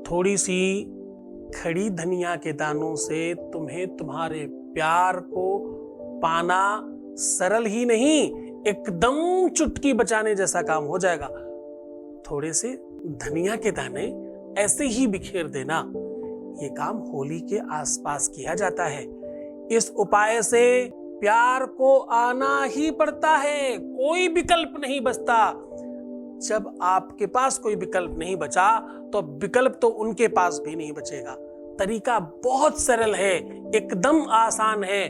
थोड़ी सी खड़ी धनिया के दानों से तुम्हें तुम्हारे प्यार को पाना सरल ही नहीं, एकदम चुटकी बचाने जैसा काम हो जाएगा। थोड़े से धनिया के दाने ऐसे ही बिखेर देना, ये काम होली के आसपास किया जाता है। इस उपाय से प्यार को आना ही पड़ता है, कोई विकल्प नहीं बचता। जब आपके पास कोई विकल्प नहीं बचा तो विकल्प तो उनके पास भी नहीं बचेगा। तरीका बहुत सरल है, एकदम आसान है।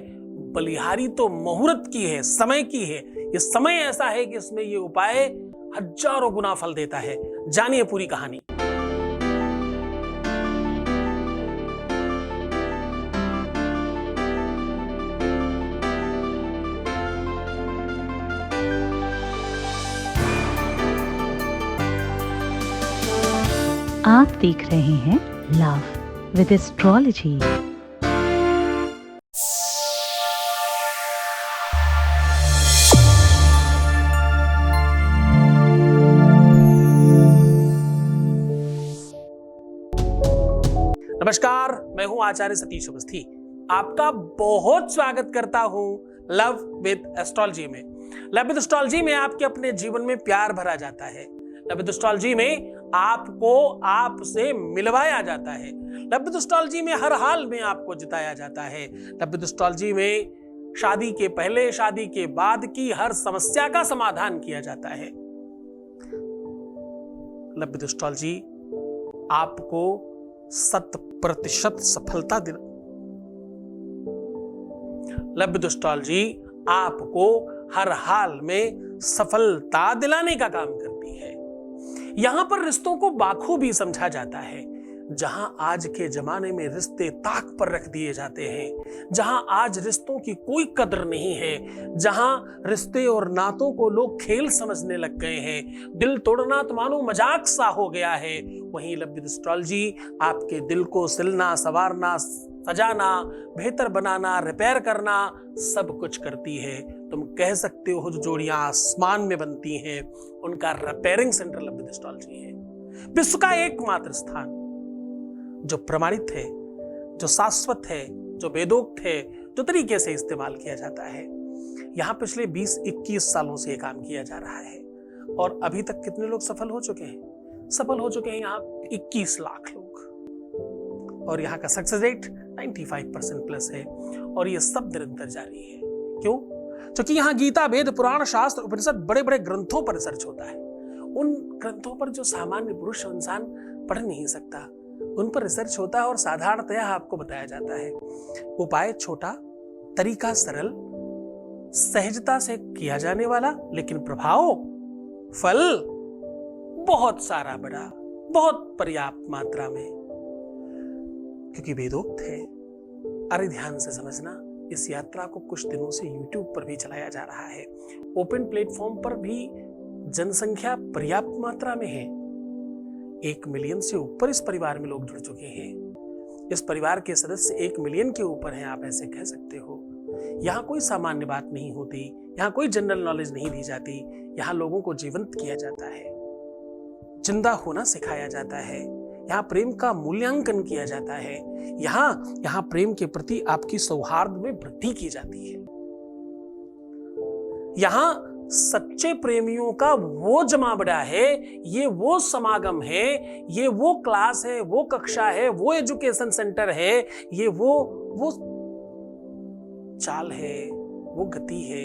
बलिहारी तो मुहूर्त की है, समय की है। ये समय ऐसा है कि इसमें ये उपाय हजारों गुना फल देता है। जानिए पूरी कहानी। आप देख रहे हैं लव विद एस्ट्रोलॉजी। नमस्कार, मैं हूं आचार्य सतीश अवस्थी। आपका बहुत स्वागत करता हूं लव विद एस्ट्रोलॉजी में। लव विद एस्ट्रोलॉजी में आपके अपने जीवन में प्यार भरा जाता है। लव विद एस्ट्रोलॉजी में आपको आपसे मिलवाया जाता है। लव विद एस्ट्रोलॉजी में हर हाल में आपको जिताया जाता है। लव विद एस्ट्रोलॉजी में शादी के पहले, शादी के बाद की हर समस्या का समाधान किया जाता है। लव विद एस्ट्रोलॉजी आपको 100% सफलता दिला। लव विद एस्ट्रोलॉजी आपको हर हाल में सफलता दिलाने का काम करती है। यहां पर रिश्तों को बाखूबी समझा जाता है। जहां आज के जमाने में रिश्ते ताक पर रख दिए जाते हैं, जहां आज रिश्तों की कोई कदर नहीं है, जहां रिश्ते और नातों को लोग खेल समझने लग गए हैं, दिल तोड़ना तो मानो मजाक सा हो गया है, वहीं लव विद एस्ट्रोलॉजी आपके दिल को सिलना, संवारना, सजाना, बेहतर बनाना, रिपेयर करना सब कुछ करती है। तुम कह सकते हो जो जोड़ियां आसमान में बनती हैं उनका repairing centre love with astrology है। विश्व का एकमात्र स्थान जो प्रमाणित है, जो शाश्वत है, जो वेदोक्त है, जो तरीके से इस्तेमाल किया जाता है। यहां पिछले 20-21 सालों से यह काम किया जा रहा है और अभी तक कितने लोग सफल हो चुके हैं? सफल हो चुके हैं यहाँ 21 लाख लोग और यहाँ का सक्सेस रेट 95% प्लस है और ये सब निरंतर जारी है। क्यों? क्योंकि यहाँ गीता, वेद, पुराण, शास्त्र, उपनिषद बड़े बड़े ग्रंथों पर रिसर्च होता है। उन ग्रंथों पर जो सामान्य पुरुष इंसान पढ़ नहीं सकता, उन पर रिसर्च होता है और साधारणतया आपको बताया जाता है। उपाय छोटा, तरीका सरल, सहजता से किया जाने वाला, लेकिन प्रभाव, फल बहुत सारा बड़ा, बहुत पर्याप्त मात्रा में। क्योंकि वेदोक्त है। अरे ध्यान से समझना, इस यात्रा को कुछ दिनों से YouTube पर भी चलाया जा रहा है। ओपन प्लेटफॉर्म पर भी जनसंख्या पर्याप्त मात्रा में है। 1 मिलियन से ऊपर इस परिवार में लोग जुड़ चुके हैं। इस परिवार के सदस्य 1 मिलियन के ऊपर हैं, आप ऐसे कह सकते हो। यहाँ कोई सामान्य बात नहीं होती, यहाँ कोई जनरल नॉलेज नहीं दी जाती। यहाँ लोगों को जीवंत किया जाता है, जिंदा होना सिखाया जाता है। यहाँ प्रेम का मूल्यांकन किया जाता है। यहाँ प्रेम के प्रति आपकी सौहार्द में वृद्धि की जाती है। यहाँ सच्चे प्रेमियों का वो जमावड़ा है, ये वो समागम है, ये वो क्लास है, वो कक्षा है, वो एजुकेशन सेंटर है, ये वो चाल है, वो गति है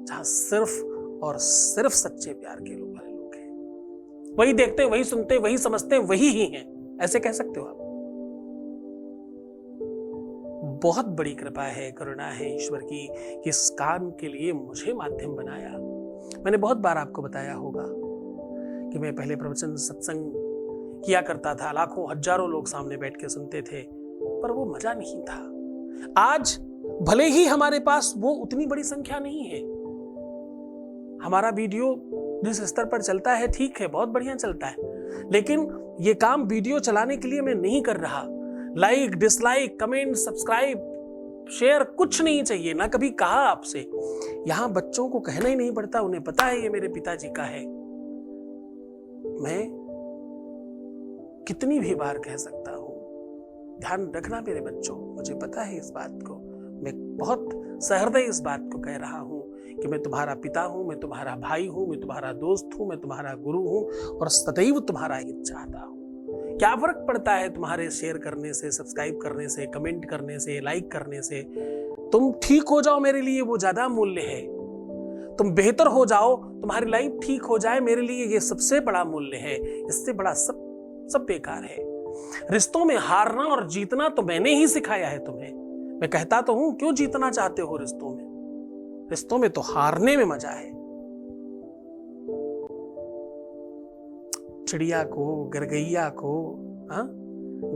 जहां सिर्फ और सिर्फ सच्चे प्यार के लोग हैं। वही देखते, वही सुनते, वही समझते, वही ही हैं, ऐसे कह सकते हो आप। बहुत बड़ी कृपा है, करुणा है ईश्वर की कि इस काम के लिए मुझे माध्यम बनाया। मैंने बहुत बार आपको बताया होगा कि मैं पहले प्रवचन सत्संग किया करता था, लाखों हजारों लोग सामने बैठ के सुनते थे, पर वो मजा नहीं था। आज भले ही हमारे पास वो उतनी बड़ी संख्या नहीं है, हमारा वीडियो जिस स्तर पर चलता है ठीक है, बहुत बढ़िया चलता है, लेकिन ये काम वीडियो चलाने के लिए मैं नहीं कर रहा। Like, dislike, comment, subscribe, share कुछ नहीं चाहिए, ना कभी कहा आपसे। यहां बच्चों को कहना ही नहीं पड़ता, उन्हें पता है ये मेरे पिताजी का है। मैं कितनी भी बार कह सकता हूं। ध्यान रखना मेरे बच्चों, मुझे पता है इस बात को, मैं बहुत सहृदय इस बात को कह रहा हूं कि मैं तुम्हारा पिता हूं, मैं तुम्हारा भाई हूं, मैं तुम्हारा दोस्त हूं, मैं तुम्हारा गुरु हूं और सदैव तुम्हारा हित चाहता हूं। क्या फर्क पड़ता है तुम्हारे शेयर करने से, सब्सक्राइब करने से, कमेंट करने से, लाइक करने से? तुम ठीक हो जाओ, मेरे लिए वो ज्यादा मूल्य है। तुम बेहतर हो जाओ, तुम्हारी लाइफ ठीक हो जाए, मेरे लिए ये सबसे बड़ा मूल्य है। इससे बड़ा सब बेकार है। रिश्तों में हारना और जीतना तो मैंने ही सिखाया है तुम्हें। मैं कहता तो हूं, क्यों जीतना चाहते हो रिश्तों में? रिश्तों में तो हारने में मजा है। चिड़िया को, गरगैया को,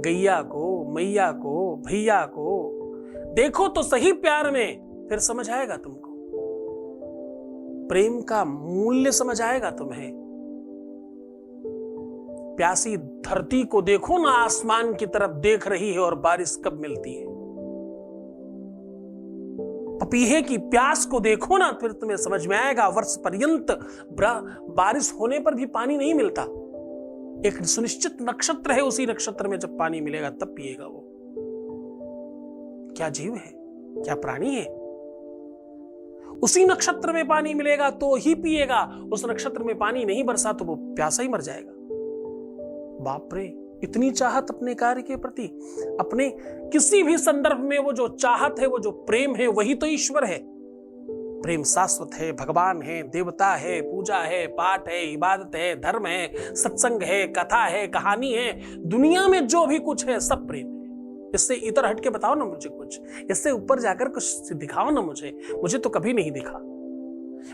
गैया को, मैया को, भैया को देखो तो सही प्यार में, फिर समझ आएगा तुमको। प्रेम का मूल्य समझ आएगा तुम्हें। प्यासी धरती को देखो ना, आसमान की तरफ देख रही है और बारिश कब मिलती है। पपीहे की प्यास को देखो ना, फिर तुम्हें समझ में आएगा वर्ष पर्यंत बारिश होने पर भी पानी नहीं मिलता। एक सुनिश्चित नक्षत्र है, उसी नक्षत्र में जब पानी मिलेगा तब पिएगा वो। क्या जीव है, क्या प्राणी है? उसी नक्षत्र में पानी मिलेगा तो ही पिएगा। उस नक्षत्र में पानी नहीं बरसा तो वो प्यासा ही मर जाएगा। बाप रे, इतनी चाहत अपने कार्य के प्रति, अपने किसी भी संदर्भ में वो जो चाहत है, वो जो प्रेम है, वही तो ईश्वर है। प्रेम शाश्वत है, भगवान है, देवता है, पूजा है, पाठ है, इबादत है, धर्म है, सत्संग है, कथा है, कहानी है। दुनिया में जो भी कुछ है सब प्रेम है। इससे इतर हट के बताओ ना मुझे कुछ, इससे ऊपर जाकर कुछ दिखाओ ना मुझे तो कभी नहीं दिखा।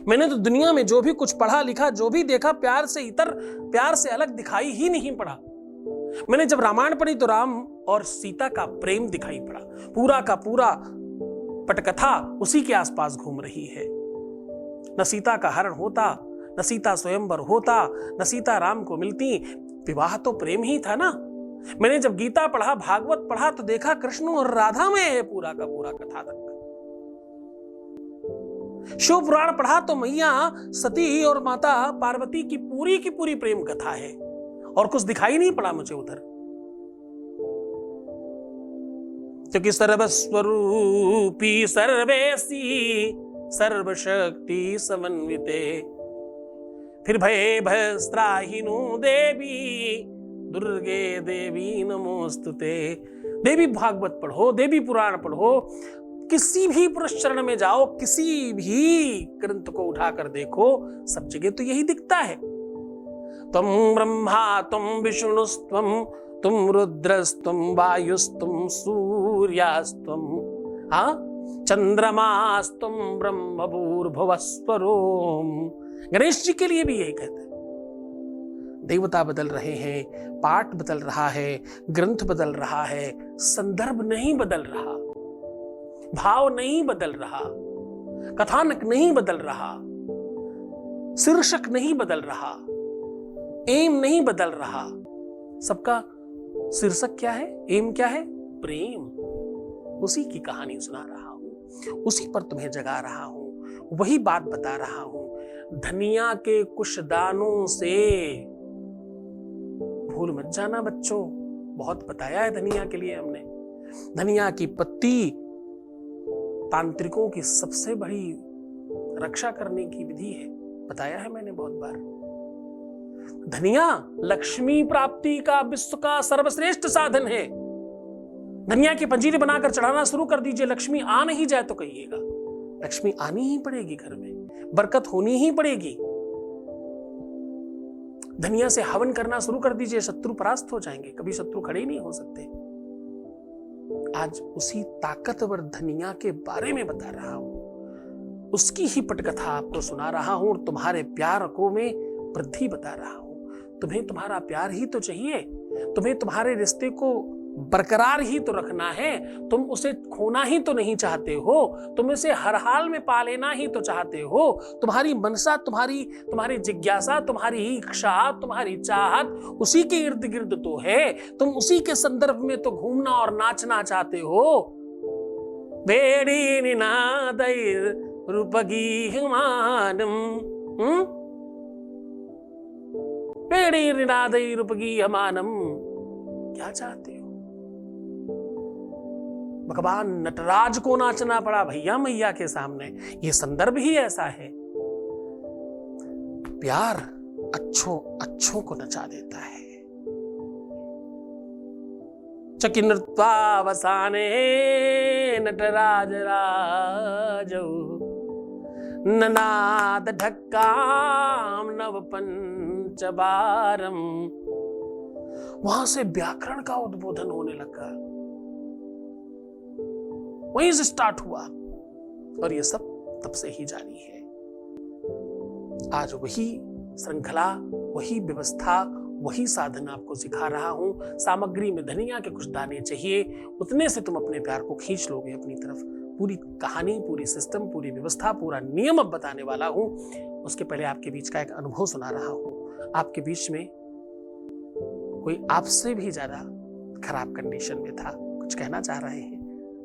मैंने तो दुनिया में जो भी कुछ पढ़ा लिखा, जो भी देखा, प्यार से इतर, प्यार से अलग दिखाई ही नहीं पड़ा। मैंने जब रामायण पढ़ी तो राम और सीता का प्रेम दिखाई पड़ा। पूरा का पूरा पटकथा उसी के आसपास घूम रही है। न सीता का हरण होता, न सीता स्वयंवर होता, न सीता राम को मिलती। विवाह तो प्रेम ही था ना। मैंने जब गीता पढ़ा, भागवत पढ़ा तो देखा कृष्ण और राधा में है पूरा का पूरा कथा तक। शिव पुराण पढ़ा तो मैया सती और माता पार्वती की पूरी प्रेम कथा है। और कुछ दिखाई नहीं पड़ा मुझे उधर, क्योंकि सर्वस्वरूपी सर्वेसी सर्वशक्ति समन्विते फिर भये भयस्त्राहिनो देवी दुर्गे देवी नमोस्तुते। देवी भागवत पढ़ो, देवी पुराण पढ़ो, किसी भी पुरुष चरण में जाओ, किसी भी ग्रंथ को उठाकर देखो, सब जगह तो यही दिखता है। तुम ब्रह्मा तुम विष्णुस्तम तुम रुद्रस्तुम वायुस्तुम सूर्यास्तुम चंद्रमास्तुम ब्रह्म भूर्भुवस्वरोम। गणेश जी के लिए भी यही कहते हैं। देवता बदल रहे हैं, पाठ बदल रहा है, ग्रंथ बदल रहा है, संदर्भ नहीं बदल रहा, भाव नहीं बदल रहा, कथानक नहीं बदल रहा, शीर्षक नहीं बदल रहा, एम नहीं बदल रहा। सबका शीर्षक क्या है, एम क्या है? प्रेम। उसी की कहानी सुना रहा हूं, उसी पर तुम्हें जगा रहा हूं, वही बात बता रहा हूं। धनिया के कुछ दानों से भूल मत जाना बच्चों। बहुत बताया है धनिया के लिए हमने। धनिया की पत्ती तांत्रिकों की सबसे बड़ी रक्षा करने की विधि है, बताया है मैंने बहुत बार। धनिया लक्ष्मी प्राप्ति का विश्व का सर्वश्रेष्ठ साधन है। धनिया की पंजीरी बनाकर चढ़ाना शुरू कर दीजिए, लक्ष्मी आ नहीं जाए तो कहिएगा। लक्ष्मी आनी ही पड़ेगी, घर में बरकत होनी ही पड़ेगी। धनिया से हवन करना शुरू कर दीजिए, शत्रु परास्त हो जाएंगे, कभी शत्रु खड़े नहीं हो सकते। आज उसी ताकतवर धनिया के बारे में बता रहा हूं, उसकी ही पटकथा आपको सुना रहा हूं और तुम्हारे प्यार को मैं वृद्धि बता रहा हूं। तुम्हें तुम्हारा प्यार ही तो चाहिए, तुम्हें तुम्हारे रिश्ते को बरकरार ही तो रखना है, तुम उसे खोना ही तो नहीं चाहते हो, तुम इसे हर हाल में पा लेना ही तो चाहते हो। तुम्हारी मनसा, तुम्हारी जिज्ञासा, तुम्हारी इच्छा, तुम्हारी चाहत उसी के इर्द गिर्द तो है। तुम उसी के संदर्भ में तो घूमना और नाचना चाहते हो। बेड़ी निनादैर रूपगी हमानम, बेड़ी निनादैर रूपगी हमानम। क्या चाहते हो? भगवान नटराज को नाचना पड़ा भैया मैया के सामने, ये संदर्भ ही ऐसा है। प्यार अच्छों अच्छों को नचा देता है। चकिनृत्वावसाने नटराज राजौ ननाद ढक्काम नव पंचबारम। वहां से व्याकरण का उद्बोधन होने लगा, वहीं से स्टार्ट हुआ और ये सब तब से ही जारी है। आज वही श्रृंखला, वही व्यवस्था, वही साधन आपको सिखा रहा हूं। सामग्री में धनिया के कुछ दाने चाहिए, उतने से तुम अपने प्यार को खींच लोगे अपनी तरफ। पूरी कहानी, पूरी सिस्टम, पूरी व्यवस्था, पूरा नियम अब बताने वाला हूं। उसके पहले आपके बीच का एक अनुभव सुना रहा हूं। आपके बीच में कोई आपसे भी ज्यादा खराब कंडीशन में था, कुछ कहना चाह रहे हैं,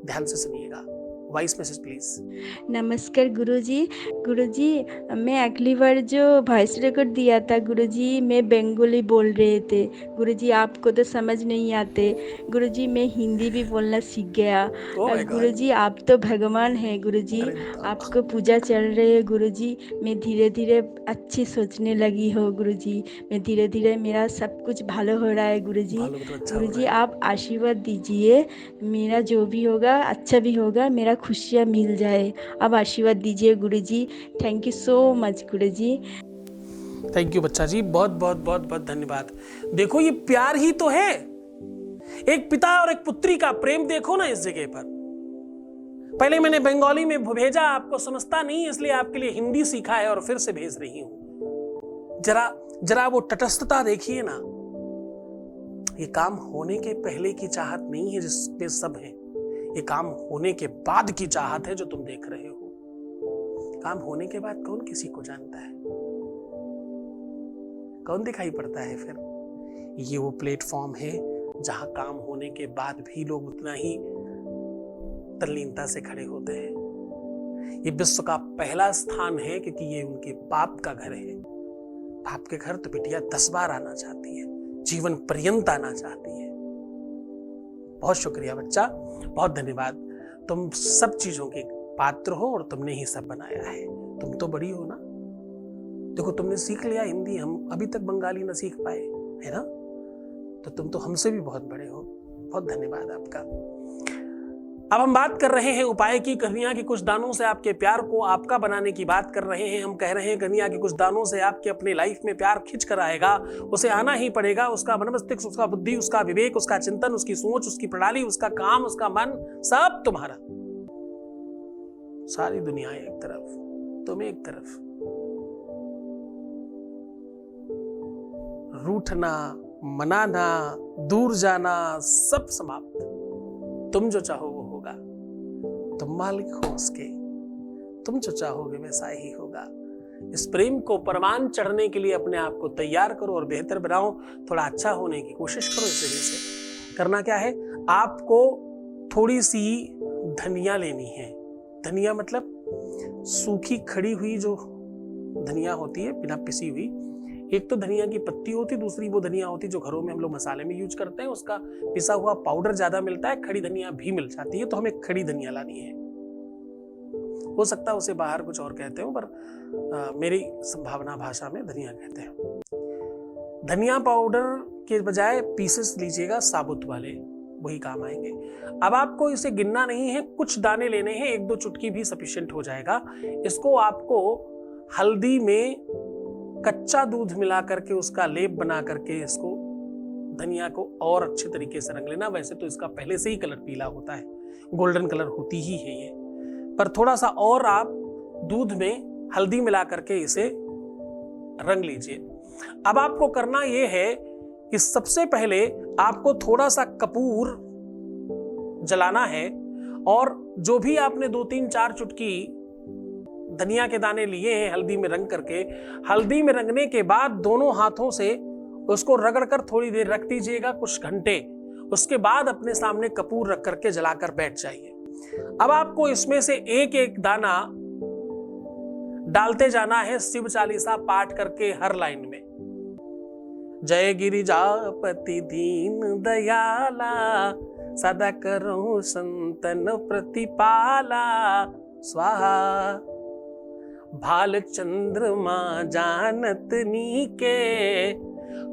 ध्यान से सुनिएगा। Voice message please. नमस्कार गुरुजी। गुरुजी, मैं अगली बार जो वॉइस रिकॉर्ड दिया था गुरुजी, मैं बंगाली बोल रहे थे। गुरुजी आपको तो समझ नहीं आते। गुरुजी मैं हिंदी भी बोलना सीख गया। गुरुजी आप तो भगवान हैं गुरुजी, आपको पूजा चल रही है गुरुजी। मैं धीरे धीरे अच्छी सोचने लगी हो गुरुजी। मैं धीरे धीरे मेरा सब कुछ भालो हो रहा है गुरुजी। गुरुजी आप आशीर्वाद दीजिए, मेरा जो भी होगा अच्छा भी होगा, मेरा खुशियाँ मिल जाए। अब आशीर्वाद दीजिए गुरुजी। थैंक यू सो मच गुरुजी। थैंक यू बच्चा जी, बहुत बहुत बहुत बहुत धन्यवाद। देखो ये प्यार ही तो है, एक पिता और एक पुत्री का प्रेम। देखो ना इस जगह पर, पहले मैंने बंगाली में भेजा, आपको समझता नहीं इसलिए आपके लिए हिंदी सीखा है और फिर से भेज रही हूं। जरा वो तटस्थता देखिए ना। ये काम होने के पहले की चाहत नहीं है जिसमें सब है, ये काम होने के बाद की चाहत है जो तुम देख रहे हो। काम होने के बाद कौन किसी को जानता है, कौन दिखाई पड़ता है फिर? ये वो प्लेटफॉर्म है जहां काम होने के बाद भी लोग उतना ही तल्लीनता से खड़े होते हैं। ये विश्व का पहला स्थान है क्योंकि ये उनके बाप का घर है। बाप के घर तो बिटिया 10 बार आना चाहती है, जीवन पर्यंत आना चाहती है। बहुत शुक्रिया बच्चा, बहुत धन्यवाद। तुम सब चीजों के पात्र हो और तुमने ही सब बनाया है। तुम तो बड़ी हो ना, देखो तुमने सीख लिया हिंदी, हम अभी तक बंगाली ना सीख पाए, है ना? तो तुम तो हमसे भी बहुत बड़े हो। बहुत धन्यवाद आपका। अब हम बात कर रहे हैं उपाय की। कन्या के कुछ दानों से आपके प्यार को आपका बनाने की बात कर रहे हैं। हम कह रहे हैं कन्या के कुछ दानों से आपके अपने लाइफ में प्यार खिंच कर आएगा। उसे आना ही पड़ेगा। उसका मन मस्तिष्क, उसका बुद्धि, उसका विवेक, उसका चिंतन, उसकी सोच, उसकी प्रणाली, उसका काम, उसका मन, सब तुम्हारा। सारी दुनिया एक तरफ, तुम एक तरफ। रूठना, मनाना, दूर जाना, सब समाप्त। तुम जो चाहो वो होगा। तुम मालिक हो उसके, तुम जो चाहोगे वैसा ही होगा। इस प्रेम को परमान चढ़ने के लिए अपने आप को तैयार करो और बेहतर बनाओ। थोड़ा अच्छा होने की कोशिश करो। इस वजह से करना क्या है, आपको थोड़ी सी धनिया लेनी है। धनिया मतलब सूखी खड़ी हुई जो धनिया होती है, बिना पिसी हुई। एक तो धनिया की पत्ती होती, दूसरी वो धनिया होती जो घरों में हम लोग मसाले में यूज करते हैं। उसका पिसा हुआ पाउडर ज्यादा मिलता है, खड़ी धनिया भी मिल जाती है। तो हमें खड़ी धनिया लानी है। हो सकता है उसे बाहर कुछ और कहते हो, पर मेरी संभावना भाषा में धनिया कहते हैं। धनिया पाउडर के बजाय पीसेस लीजिएगा साबुत वाले, वही काम आएंगे। अब आपको इसे गिनना नहीं है, कुछ दाने लेने हैं, 1-2 चुटकी भी सफिशिएंट हो जाएगा। इसको आपको हल्दी में कच्चा दूध मिला करके उसका लेप बना करके इसको धनिया को और अच्छे तरीके से रंग लेना। वैसे तो इसका पहले से ही कलर पीला होता है, गोल्डन कलर होती ही है ये, पर थोड़ा सा और आप दूध में हल्दी मिला करके इसे रंग लीजिए। अब आपको करना ये है कि सबसे पहले आपको थोड़ा सा कपूर जलाना है और जो भी आपने 2-3-4 चुटकी धनिया के दाने लिए हैं हल्दी में रंग करके, हल्दी में रंगने के बाद दोनों हाथों से उसको रगड़कर थोड़ी देर रख दीजिएगा, कुछ घंटे। उसके बाद अपने सामने कपूर रख करके जलाकर बैठ जाइए। अब आपको इसमें से एक एक दाना डालते जाना है, शिव चालीसा पाठ करके हर लाइन में। जय गिरिजापति दीन दयाला, सदा करो संतन प्रतिपाला, स्वाहा। भाल चंद्रमा जानत नीके,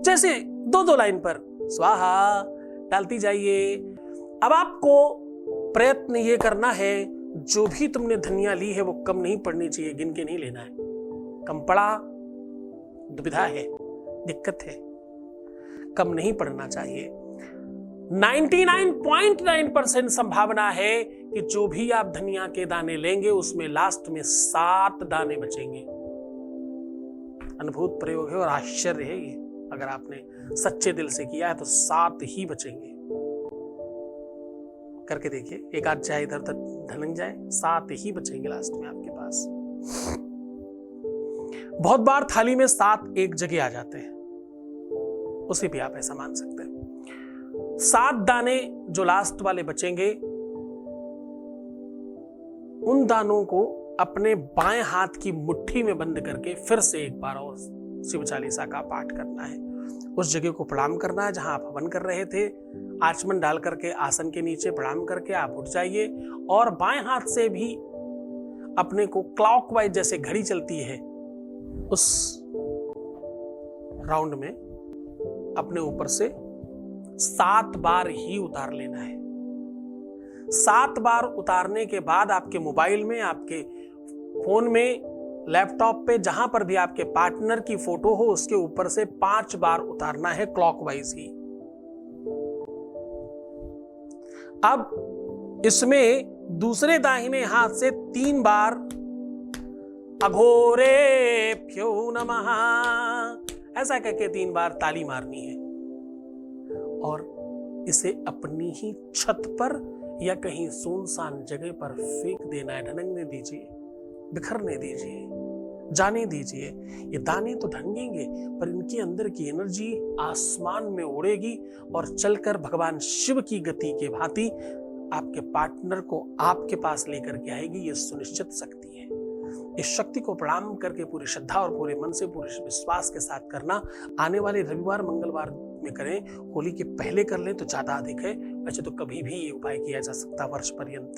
जैसे दो दो लाइन पर स्वाहा डालती जाइए। अब आपको प्रयत्न ये करना है, जो भी तुमने धनिया ली है वो कम नहीं पड़नी चाहिए, गिन के नहीं लेना है। कम पड़ा दुविधा है, दिक्कत है, कम नहीं पड़ना चाहिए। 99.9% संभावना है कि जो भी आप धनिया के दाने लेंगे उसमें लास्ट में 7 दाने बचेंगे। अद्भुत प्रयोग है और आश्चर्य है ये। अगर आपने सच्चे दिल से किया है तो 7 ही बचेंगे। करके देखिए, एक आध चाहे इधर उधर ढलक जाए, 7 ही बचेंगे लास्ट में आपके पास। बहुत बार थाली में 7 एक जगह आ जाते हैं, उसे भी आप ऐसा मान सकते हैं। 7 दाने जो लास्ट वाले बचेंगे, उन दानों को अपने बाएं हाथ की मुट्ठी में बंद करके फिर से एक बार और शिव चालीसा का पाठ करना है। उस जगह को प्रणाम करना है जहां आप हवन कर रहे थे। आचमन डाल करके आसन के नीचे प्रणाम करके आप उठ जाइए और बाएं हाथ से भी अपने को क्लॉकवाइज, जैसे घड़ी चलती है उस राउंड में, अपने ऊपर से 7 बार ही उतार लेना है। 7 बार उतारने के बाद आपके मोबाइल में, आपके फोन में, लैपटॉप पे, जहां पर भी आपके पार्टनर की फोटो हो उसके ऊपर से 5 बार उतारना है, क्लॉकवाइज ही। अब इसमें दूसरे दाहिने हाथ से 3 बार अघोरेभ्यो नमः ऐसा कहके 3 बार ताली मारनी है और इसे अपनी ही छत पर या कहीं सुनसान जगह पर फेंक देना है। ढनकने दीजिए, बिखरने दीजिए, जाने दीजिए। ये दाने तो ढंगेंगे पर इनके अंदर की एनर्जी आसमान में उड़ेगी और चलकर भगवान शिव की गति के भांति आपके पार्टनर को आपके पास लेकर के आएगी। ये सुनिश्चित शक्ति है। इस शक्ति को प्रणाम करके पूरी श्रद्धा और पूरे मन से, पूरे विश्वास के साथ करना। आने वाले रविवार मंगलवार में करें, होली के पहले कर लें तो ज्यादा अधिक है। वैसे तो कभी भी ये उपाय किया जा सकता वर्ष पर्यंत।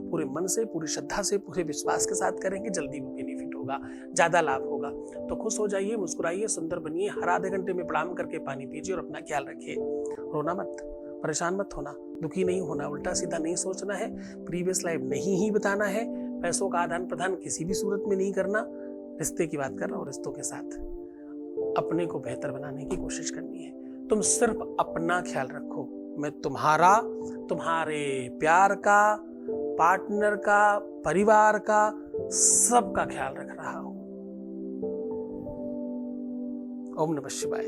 पूरे मन से, पूरी श्रद्धा से, पूरे विश्वास के साथ करेंगे, जल्दी बेनिफिट होगा, ज्यादा लाभ होगा। तो खुश हो जाइए, मुस्कुराइए, सुंदर बनिए। हर आधे घंटे में प्रणाम करके पानी पीजिए और अपना ख्याल रखिए। रोना मत, परेशान मत होना, दुखी नहीं होना, उल्टा सीधा नहीं सोचना है, प्रीवियस लाइफ नहीं ही बताना है, पैसों का आदान प्रदान किसी भी सूरत में नहीं करना। रिश्ते की बात कर रहा हूं, रिश्तों के साथ अपने को बेहतर बनाने की कोशिश करनी है। तुम सिर्फ अपना ख्याल रखो। मैं तुम्हारा, तुम्हारे प्यार का, पार्टनर का, परिवार का, सबका ख्याल रख रहा हूं। ओम नमः शिवाय।